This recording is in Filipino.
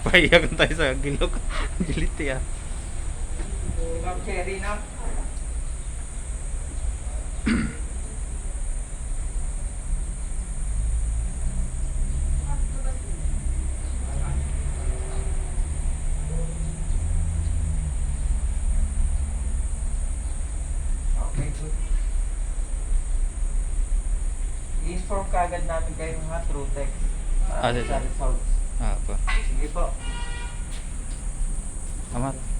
Napahiyagan tayo sa gilok. Giliti ah. Ma'am Cherry na. Okay, good. I-inform kaagad namin kayo mga through text. Ah, sige. Sa results. Ah, po. Sige po. Amat.